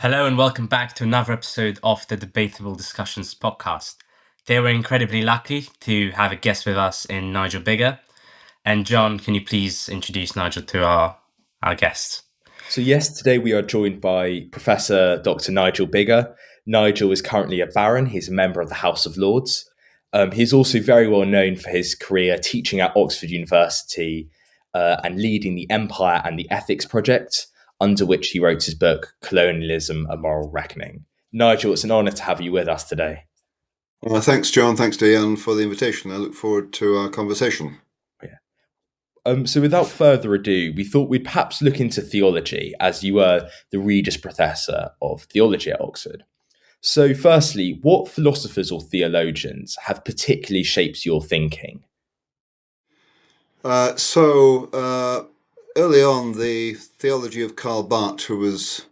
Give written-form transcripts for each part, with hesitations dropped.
Hello and welcome back to another episode of the Debatable Discussions podcast. Today we're incredibly lucky to have a guest with us in Nigel Biggar. And John, can you please introduce Nigel to our guest? So yes, today we are joined by Professor Dr. Nigel Biggar. Nigel is currently a baron. He's a member of the House of Lords. He's also very well known for his career teaching at Oxford University and leading the Empire and the Ethics Project, under which he wrote his book, Colonialism, A Moral Reckoning. Nigel, it's an honour to have you with us today. Thanks, John. Thanks, Dejan, for the invitation. I look forward to our conversation. So without further ado, we thought we'd perhaps look into theology, as you were the Regius Professor of Theology at Oxford. So firstly, what philosophers or theologians have particularly shaped your thinking? Early on, the theology of Karl Barth, who was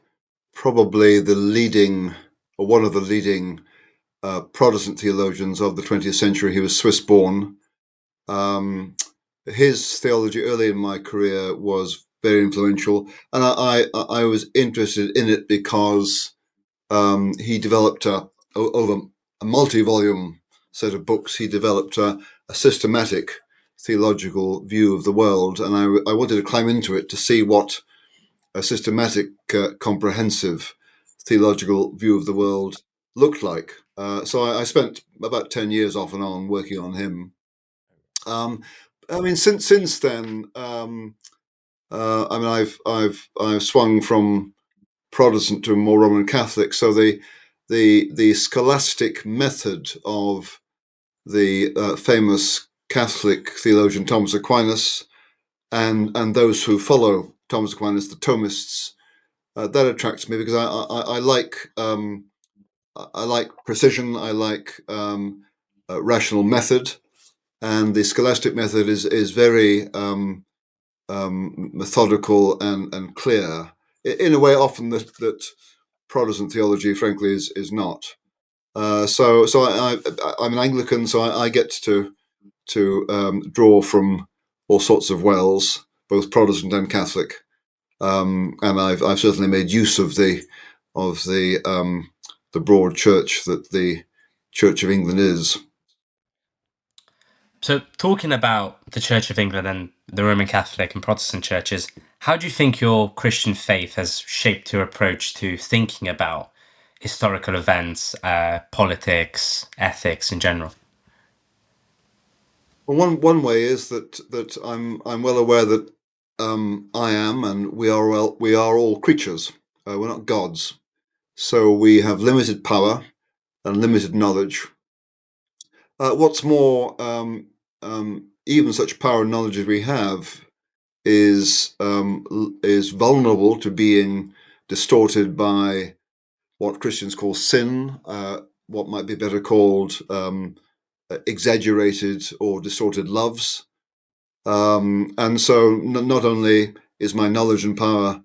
probably the leading, or one of the leading Protestant theologians of the 20th century, he was Swiss-born. His theology early in my career was very influential, and I was interested in it because he developed over a multi-volume set of books. He developed a systematic theological view of the world, and I wanted to climb into it to see what a systematic, comprehensive theological view of the world looked like. So I spent about 10 years off and on working on him. Since then, I've swung from Protestant to more Roman Catholic. So the scholastic method of the famous Catholic theologian Thomas Aquinas and those who follow Thomas Aquinas, the Thomists, that attracts me because I like precision. I like rational method, and the scholastic method is very methodical and clear in a way often that Protestant theology, frankly, is not. So I'm an Anglican, so I get to draw from all sorts of wells, both Protestant and Catholic, and I've certainly made use of the broad church that the Church of England is. So, talking about the Church of England and the Roman Catholic and Protestant churches, how do you think your Christian faith has shaped your approach to thinking about historical events, politics, ethics in general? Well, one way is that I'm well aware that I am, and we are all creatures. We're not gods, so we have limited power and limited knowledge. What's more, even such power and knowledge as we have is vulnerable to being distorted by what Christians call sin, what might be better called exaggerated or distorted loves. And so not only is my knowledge and power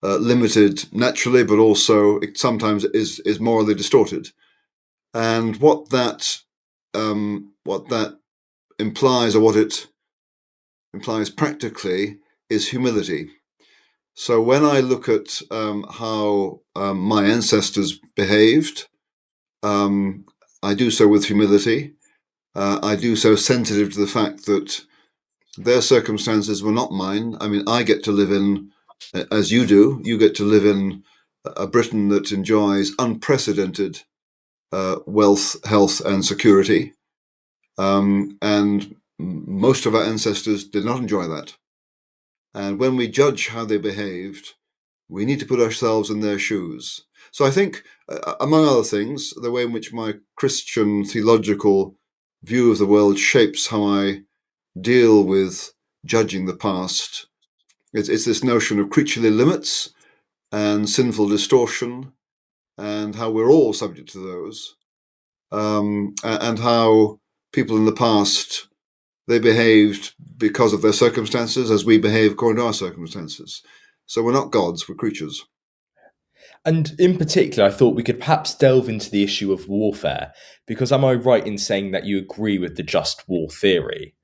limited naturally, but also it sometimes is morally distorted. And what that implies, or what it implies practically, is humility. So when I look at how my ancestors behaved, I do so with humility. I do so sensitive to the fact that their circumstances were not mine. I mean, I get to live in, as you do, you get to live in a Britain that enjoys unprecedented wealth, health, and security. And most of our ancestors did not enjoy that. And when we judge how they behaved, we need to put ourselves in their shoes. So I think, among other things, the way in which my Christian theological view of the world shapes how I deal with judging the past. It's this notion of creaturely limits and sinful distortion, and how we're all subject to those, and how people in the past, they behaved because of their circumstances as we behave according to our circumstances. So we're not gods, we're creatures. And in particular, I thought we could perhaps delve into the issue of warfare, because am I right in saying that you agree with the just war theory?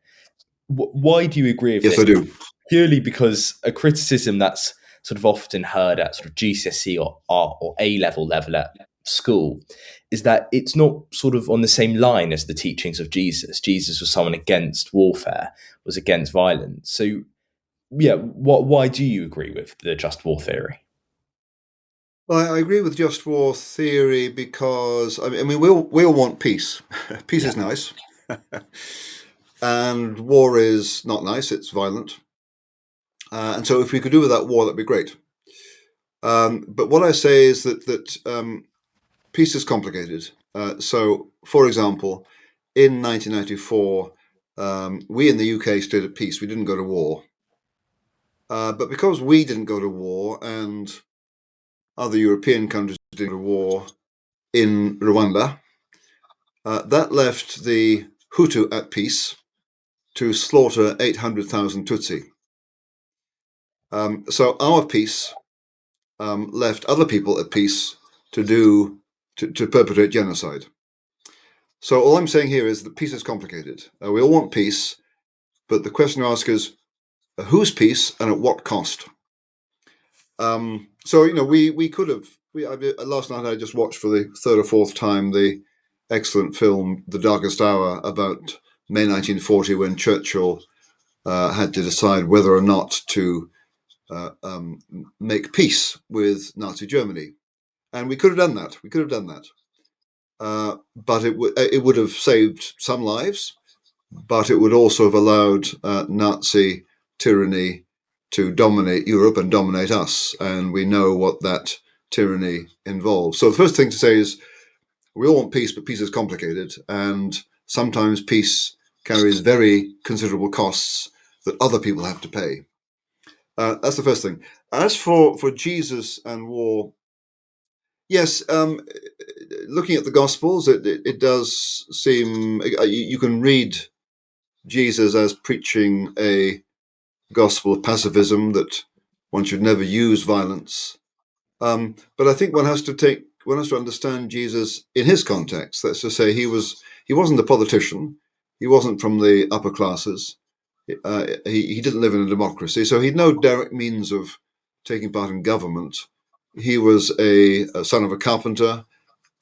Why do you agree with Yes, this? I do. Purely because a criticism that's sort of often heard at sort of GCSE or A level at school, is that it's not sort of on the same line as the teachings of Jesus. Jesus was someone against warfare, was against violence. So, yeah, why do you agree with the just war theory? Well, I agree with just war theory because I mean we all want peace. Peace is nice, and war is not nice. It's violent, and so if we could do without war, that'd be great. But what I say is that peace is complicated. So, for example, in 1994, we in the UK stayed at peace. We didn't go to war. But because we didn't go to war and other European countries didn't go to war in Rwanda, that left the Hutu at peace to slaughter 800,000 Tutsi. So our peace left other people at peace to perpetrate genocide. So all I'm saying here is that peace is complicated. We all want peace, but the question to ask is whose peace and at what cost? So we could have. Last night I just watched for the third or fourth time the excellent film *The Darkest Hour* about May 1940, when Churchill had to decide whether or not to make peace with Nazi Germany, and we could have done that. But it would have saved some lives, but it would also have allowed Nazi tyranny to dominate Europe and dominate us, and we know what that tyranny involves. So the first thing to say is we all want peace, but peace is complicated, and sometimes peace carries very considerable costs that other people have to pay. That's the first thing. As for Jesus and war, yes, looking at the Gospels, it does seem you can read Jesus as preaching a gospel of pacifism, that one should never use violence. But I think one has to understand Jesus in his context. That's to say, he wasn't a politician. He wasn't from the upper classes. He didn't live in a democracy, so he had no direct means of taking part in government. He was a son of a carpenter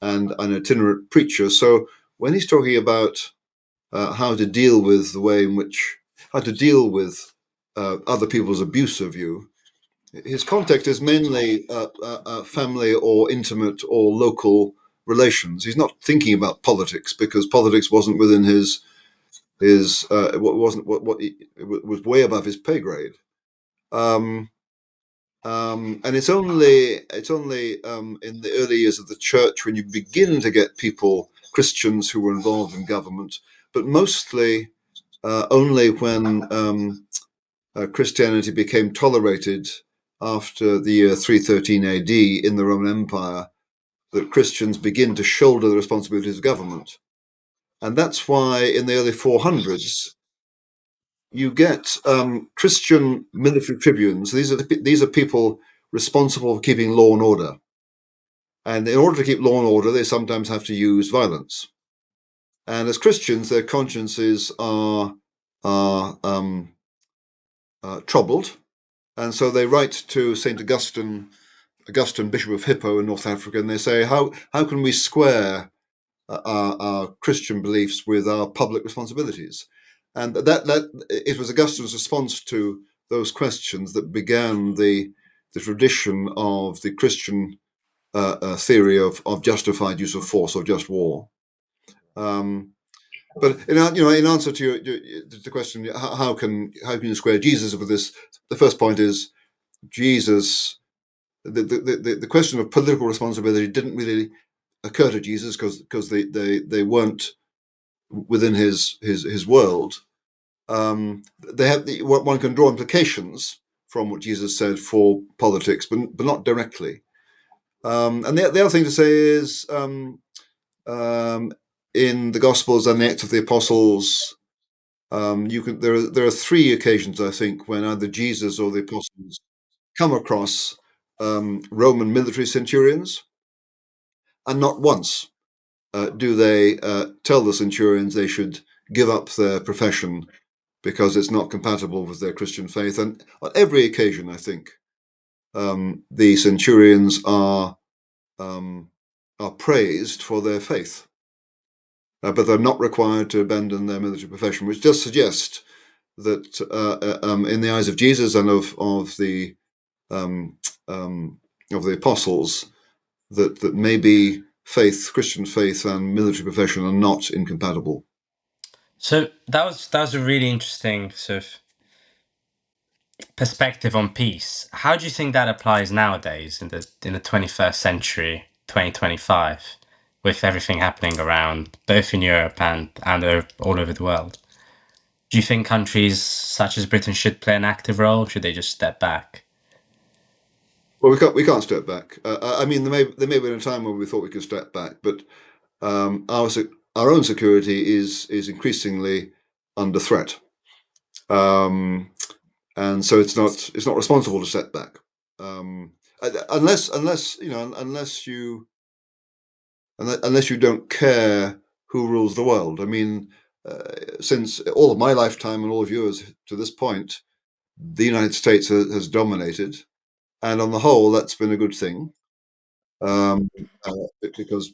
and an itinerant preacher. So when he's talking about how to deal with other people's abuse of you, his context is mainly family or intimate or local relations. He's not thinking about politics, because politics wasn't within his wasn't what it was way above his pay grade. And it's only in the early years of the church when you begin to get Christians who were involved in government, but mostly only when Christianity became tolerated after the year 313 AD in the Roman Empire, that Christians begin to shoulder the responsibilities of government. And that's why in the early 400s, you get Christian military tribunes. These are people responsible for keeping law and order. And in order to keep law and order, they sometimes have to use violence. And as Christians, their consciences are troubled. And so they write to St. Augustine, Bishop of Hippo in North Africa, and they say, how can we square our Christian beliefs with our public responsibilities? And that it was Augustine's response to those questions that began the tradition of the Christian theory of justified use of force or just war. But in answer to the question, how can you square Jesus with this? The first point is Jesus. The question of political responsibility didn't really occur to Jesus, because they weren't within his world. One can draw implications from what Jesus said for politics, but not directly. And the other thing to say is, in the Gospels and the Acts of the Apostles, there are three occasions, I think, when either Jesus or the apostles come across Roman military centurions, and not once do they tell the centurions they should give up their profession because it's not compatible with their Christian faith. And on every occasion, I think, the centurions are praised for their faith, but they're not required to abandon their military profession, which does suggest that in the eyes of Jesus and of the apostles, that maybe Christian faith and military profession are not incompatible. So that was a really interesting sort of perspective on peace. How do you think that applies nowadays in the 21st century, 2025, with everything happening around both in Europe and all over the world? Do you think countries such as Britain should play an active role? Should they just step back? Well, we can't step back. I mean, there may have been a time when we thought we could step back, but our own security is increasingly under threat, and so it's not responsible to step back, unless you don't care who rules the world. I mean, since all of my lifetime and all of yours to this point, the United States has dominated, and on the whole, that's been a good thing, because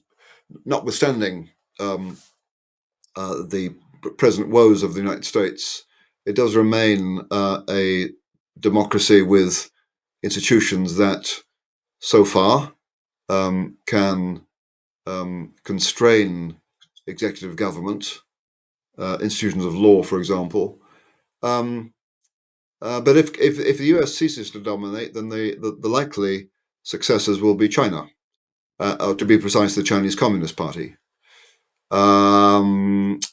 notwithstanding the present woes of the United States, it does remain a democracy with institutions that, so far, can constrain executive government, institutions of law, for example. But if the US ceases to dominate, then the likely successors will be China, or to be precise, the Chinese Communist Party. And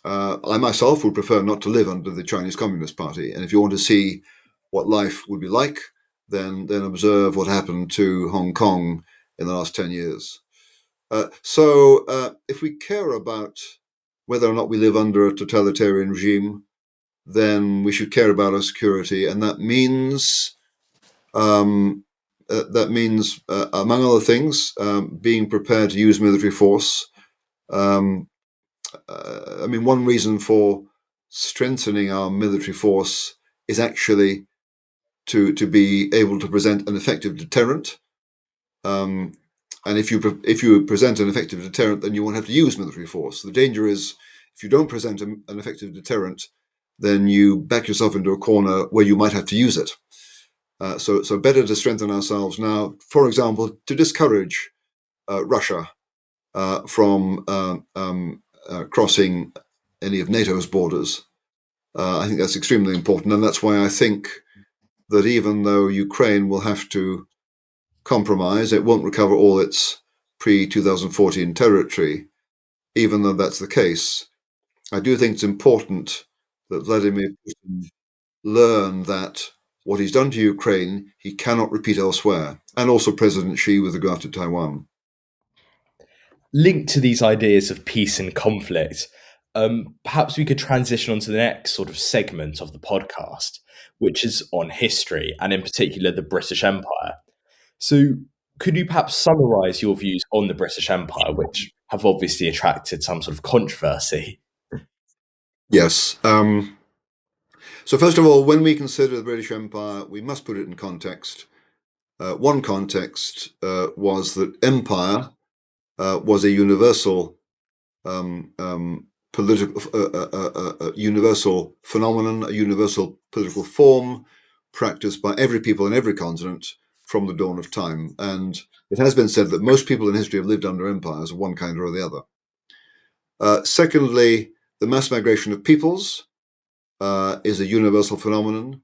I myself would prefer not to live under the Chinese Communist Party. And if you want to see what life would be like, then observe what happened to Hong Kong in the last 10 years. So if we care about whether or not we live under a totalitarian regime, then we should care about our security, and that means among other things, being prepared to use military force. I mean, one reason for strengthening our military force is actually to be able to present an effective deterrent. And if you present an effective deterrent, then you won't have to use military force. The danger is, if you don't present an effective deterrent, then you back yourself into a corner where you might have to use it. So better to strengthen ourselves now, for example, to discourage Russia from crossing any of NATO's borders. I think that's extremely important, and that's why I think that even though Ukraine will have to compromise, it won't recover all its pre-2014 territory. Even though that's the case, I do think it's important that Vladimir Putin learn that what he's done to Ukraine, he cannot repeat elsewhere, and also President Xi with regard to Taiwan. Linked to these ideas of peace and conflict, perhaps we could transition on to the next sort of segment of the podcast, which is on history and in particular the British Empire. So could you perhaps summarise your views on the British Empire, which have obviously attracted some sort of controversy? Yes. So first of all, when we consider the British Empire, we must put it in context. One context was that empire was a universal political, universal phenomenon, a universal political form practiced by every people in every continent from the dawn of time. And it has been said that most people in history have lived under empires of one kind or the other. Secondly, the mass migration of peoples is a universal phenomenon.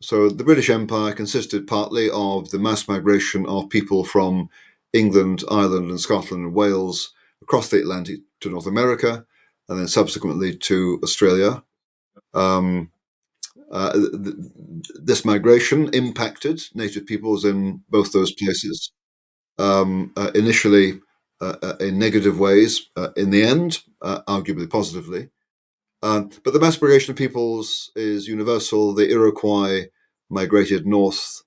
So the British Empire consisted partly of the mass migration of people from England, Ireland, and Scotland and Wales across the Atlantic to North America, and then subsequently to Australia. This migration impacted native peoples in both those places, initially in negative ways, in the end, arguably positively. But the mass migration of peoples is universal. The Iroquois migrated north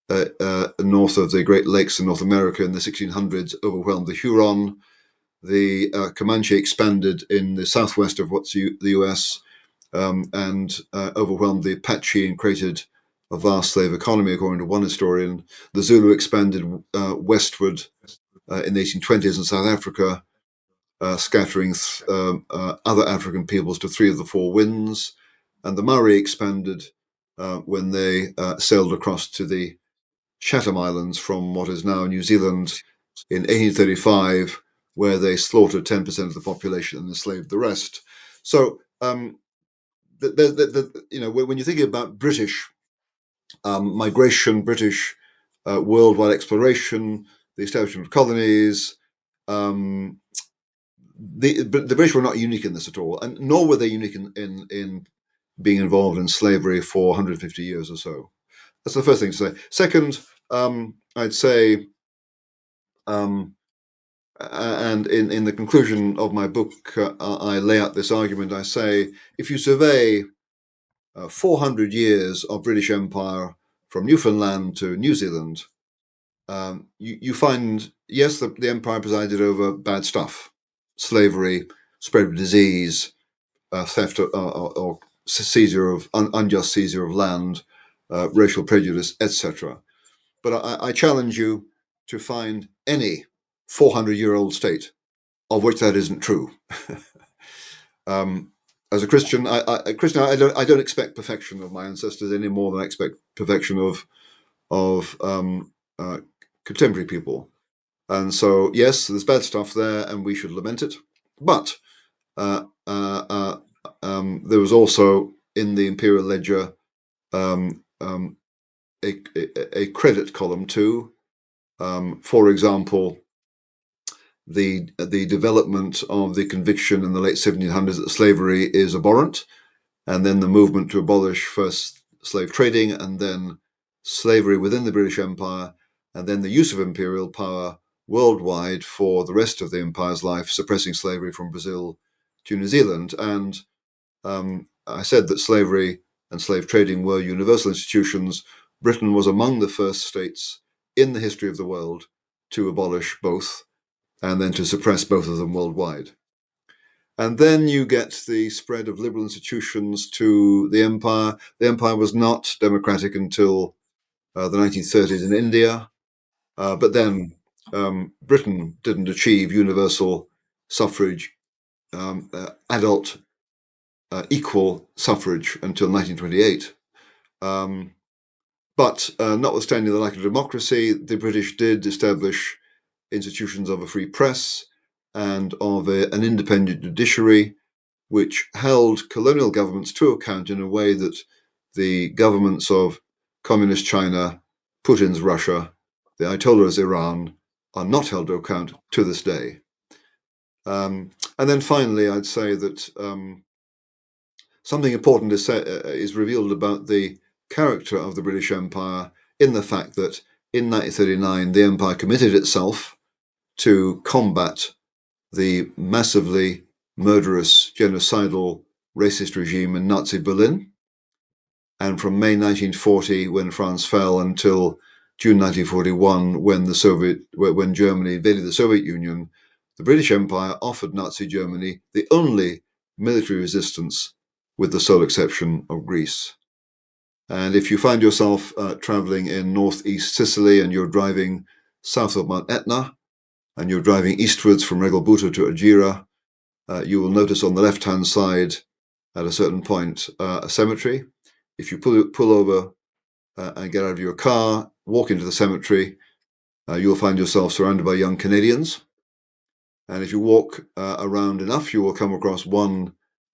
of the Great Lakes in North America in the 1600s, overwhelmed the Huron. The Comanche expanded in the southwest of what's the US, and overwhelmed the Apache and created a vast slave economy, according to one historian. The Zulu expanded westward in the 1820s in South Africa, scattering other African peoples to three of the four winds. And the Maori expanded when they sailed across to the Chatham Islands from what is now New Zealand in 1835, where they slaughtered 10% of the population and enslaved the rest. So, when you're thinking about British migration, British worldwide exploration, the establishment of colonies, the British were not unique in this at all, and nor were they unique in being involved in slavery for 150 years or so. That's the first thing to say. Second, I'd say, and in the conclusion of my book, I lay out this argument. I say, if you survey 400 years of British Empire from Newfoundland to New Zealand, you find, yes, the empire presided over bad stuff, slavery, spread of disease, theft or seizure of unjust seizure of land, racial prejudice, etc. But I challenge you to find any 400-year-old state of which that isn't true. As a Christian, I don't expect perfection of my ancestors any more than I expect perfection of contemporary people. And so, yes, there's bad stuff there, and we should lament it. But there was also in the imperial ledger a credit column too. For example, the development of the conviction in the late 1700s that slavery is abhorrent, and then the movement to abolish first slave trading and then slavery within the British Empire, and then the use of imperial power worldwide for the rest of the empire's life, suppressing slavery from Brazil to New Zealand. And I said that slavery and slave trading were universal institutions. Britain was among the first states in the history of the world to abolish both and then to suppress both of them worldwide. And then you get the spread of liberal institutions to the empire. The empire was not democratic until the 1930s in India, but then Britain didn't achieve universal suffrage, adult equal suffrage until 1928. But notwithstanding the lack of democracy, the British did establish institutions of a free press and of an independent judiciary, which held colonial governments to account in a way that the governments of communist China, Putin's Russia, the Ayatollah's Iran are not held to account to this day. And then finally, I'd say that something important is revealed about the character of the British Empire in the fact that in 1939, the empire committed itself to combat the massively murderous, genocidal, racist regime in Nazi Berlin. And from May 1940, when France fell, until June 1941, when Germany invaded the Soviet Union, the British Empire offered Nazi Germany the only military resistance, with the sole exception of Greece. And if you find yourself traveling in northeast Sicily and you're driving south of Mount Etna, and you're driving eastwards from Regal Buta to Agira, you will notice on the left-hand side at a certain point a cemetery. If you pull over and get out of your car, walk into the cemetery, you'll find yourself surrounded by young Canadians. And if you walk around enough, you will come across one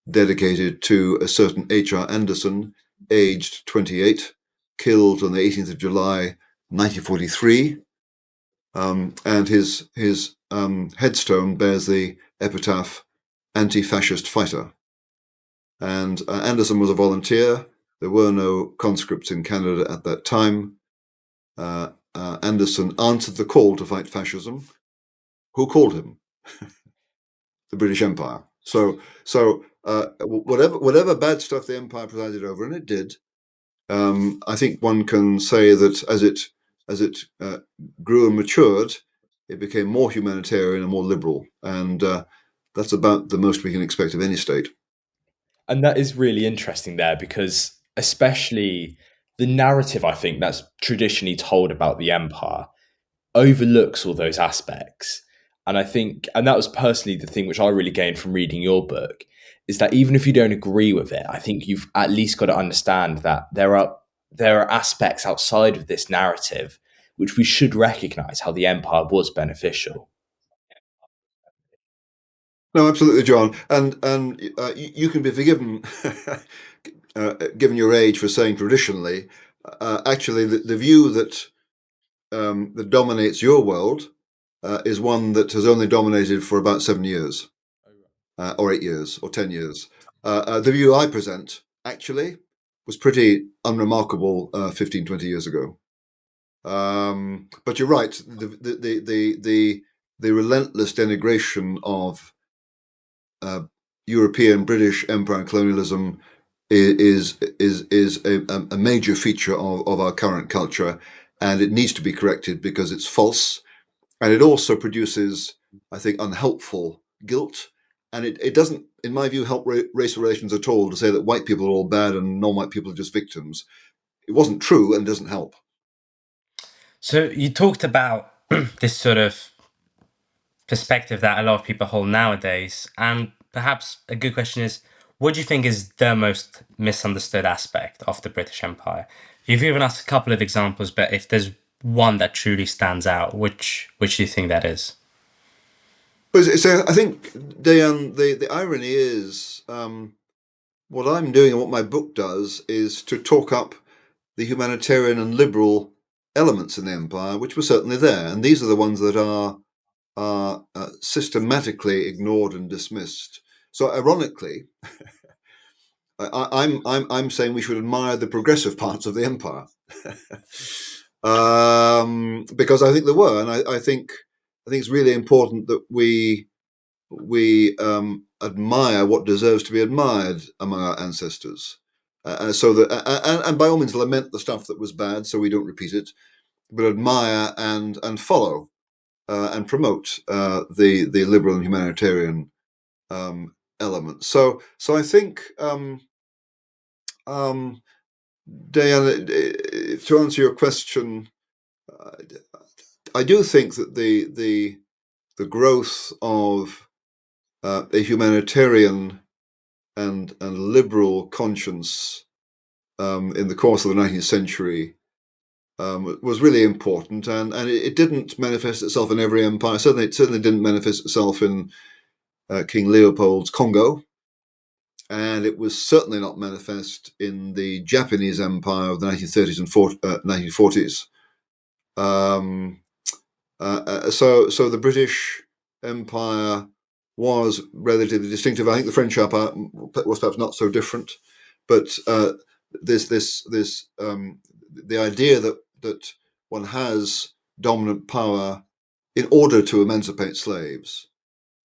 dedicated to a certain H.R. Anderson, aged 28, killed on the 18th of July, 1943. And his headstone bears the epitaph, "Anti-Fascist Fighter." And Anderson was a volunteer. There were no conscripts in Canada at that time. Anderson answered the call to fight fascism. Who called him? The British Empire. So whatever bad stuff the empire presided over, and it did, I think one can say that as it grew and matured, it became more humanitarian and more liberal, and that's about the most we can expect of any state. And that is really interesting there, because especially the narrative, I think, that's traditionally told about the empire overlooks all those aspects. And I think, and that was personally the thing which I really gained from reading your book, is that even if you don't agree with it, I think you've at least got to understand that there are aspects outside of this narrative which we should recognize how the empire was beneficial. No, absolutely, John. And you can be forgiven, given your age, for saying traditionally. Actually, the view that dominates your world is one that has only dominated for about 7 years, or 8 years, or 10 years. The view I present actually was pretty unremarkable 15, 20 years ago. But you're right. The relentless denigration of European British empire and colonialism is a major feature of our current culture, and it needs to be corrected because it's false, and it also produces, I think, unhelpful guilt, and it doesn't, in my view, help race relations at all to say that white people are all bad and non-white people are just victims. It wasn't true, and it doesn't help. So you talked about this sort of perspective that a lot of people hold nowadays, and perhaps a good question is, what do you think is the most misunderstood aspect of the British Empire? You've given us a couple of examples, but if there's one that truly stands out, which do you think that is? But I think, Dejan, the irony is, what I'm doing and what my book does is to talk up the humanitarian and liberal elements in the empire, which were certainly there, and these are the ones that are systematically ignored and dismissed. So, ironically, I'm saying we should admire the progressive parts of the empire, because I think there were, and I think it's really important that we admire what deserves to be admired among our ancestors. So that, and by all means, lament the stuff that was bad, so we don't repeat it, but admire and follow and promote the liberal and humanitarian element. So I think, Diana, to answer your question, I do think that the growth of a humanitarian and liberal conscience in the course of the 19th century was really important, and it didn't manifest itself in every empire. It certainly didn't manifest itself in King Leopold's Congo, and it was certainly not manifest in the Japanese Empire of the 1930s and 1940s. So the British Empire was relatively distinctive. I think the French Empire was perhaps not so different, but the idea that one has dominant power in order to emancipate slaves,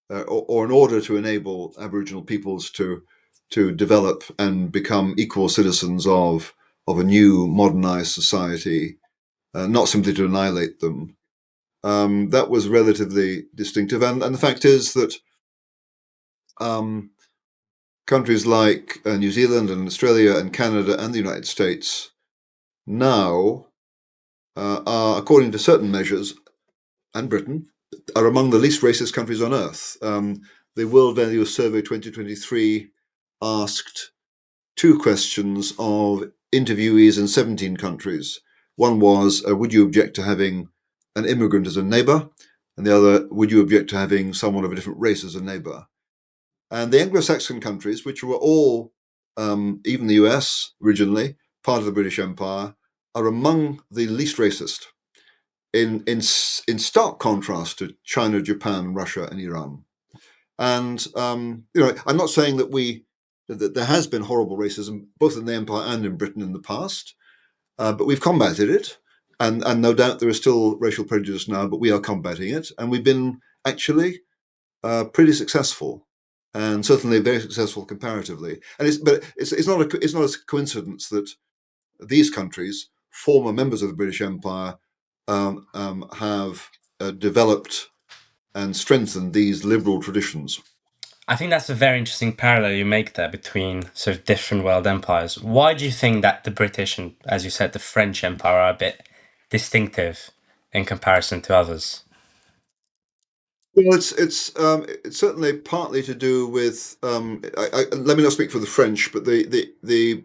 or in order to enable Aboriginal peoples to develop and become equal citizens of a new modernized society, not simply to annihilate them. That was relatively distinctive, and the fact is that countries like New Zealand and Australia and Canada and the United States now are, according to certain measures, and Britain, are among the least racist countries on earth. The World Values Survey 2023 asked two questions of interviewees in 17 countries. One was, would you object to having an immigrant as a neighbour? And the other, would you object to having someone of a different race as a neighbour? And the Anglo-Saxon countries, which were all, even the US originally, part of the British Empire, are among the least racist, in stark contrast to China, Japan, Russia, and Iran. And I'm not saying that there has been horrible racism both in the empire and in Britain in the past, but we've combated it, and no doubt there is still racial prejudice now, but we are combating it, and we've been actually pretty successful, and certainly very successful comparatively. And it's not a coincidence that these countries, former members of the British Empire, have developed and strengthened these liberal traditions. I think that's a very interesting parallel you make there between sort of different world empires. Why do you think that the British and, as you said, the French Empire are a bit distinctive in comparison to others? Well, it's certainly partly to do with. Let me not speak for the French, but the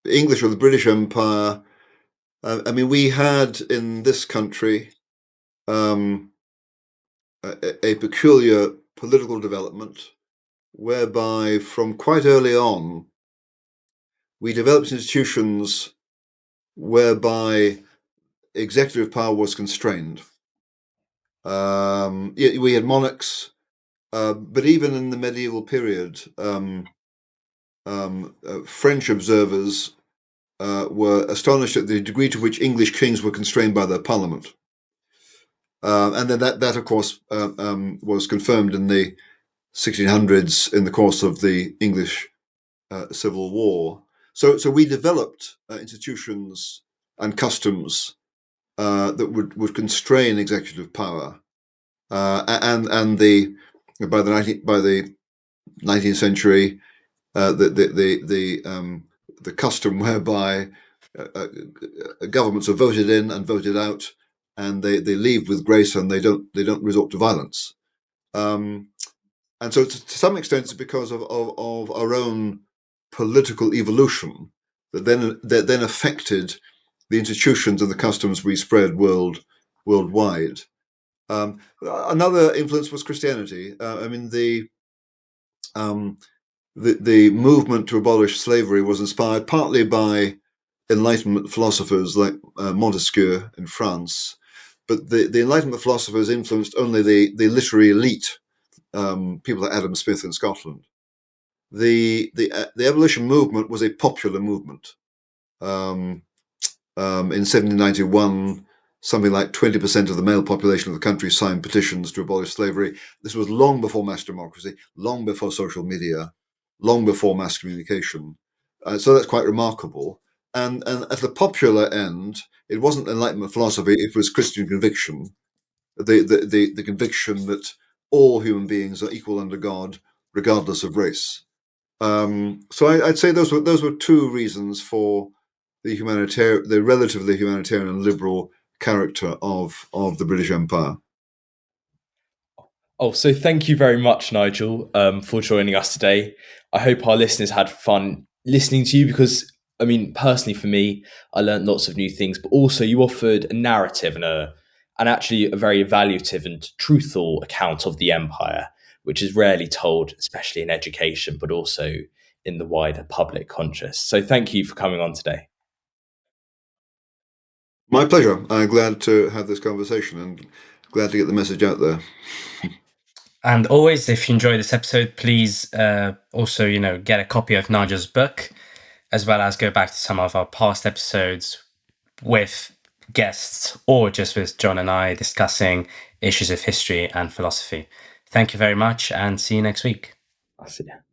English or the British Empire. I mean, we had in this country um, a peculiar political development whereby, from quite early on, we developed institutions whereby executive power was constrained. We had monarchs, but even in the medieval period, French observers were astonished at the degree to which English kings were constrained by their parliament. And then that of course, was confirmed in the 1600s in the course of the English Civil War. So we developed institutions and customs that would constrain executive power, and by the 19th century, the custom whereby governments are voted in and voted out, and they leave with grace, and they don't resort to violence. And so, to some extent, it's because of our own political evolution that then affected the institutions and the customs we spread worldwide. Another influence was Christianity. I mean, um, the movement to abolish slavery was inspired partly by Enlightenment philosophers like Montesquieu in France, but the Enlightenment philosophers influenced only the literary elite, people like Adam Smith in Scotland. The abolition movement was a popular movement. In 1791, something like 20% of the male population of the country signed petitions to abolish slavery. This was long before mass democracy, long before social media, long before mass communication. So that's quite remarkable. And at the popular end, it wasn't Enlightenment philosophy, it was Christian conviction, the conviction that all human beings are equal under God, regardless of race. So I'd say those were two reasons for the relatively humanitarian and liberal character of the British Empire. Oh, so thank you very much, Nigel, for joining us today. I hope our listeners had fun listening to you because, I mean, personally for me, I learned lots of new things, but also you offered a narrative and actually a very evaluative and truthful account of the empire, which is rarely told, especially in education, but also in the wider public conscious. So thank you for coming on today. My pleasure. I'm glad to have this conversation and glad to get the message out there. And always, if you enjoy this episode, please also, get a copy of Nigel's book, as well as go back to some of our past episodes with guests or just with John and I discussing issues of history and philosophy. Thank you very much and see you next week. I'll see you.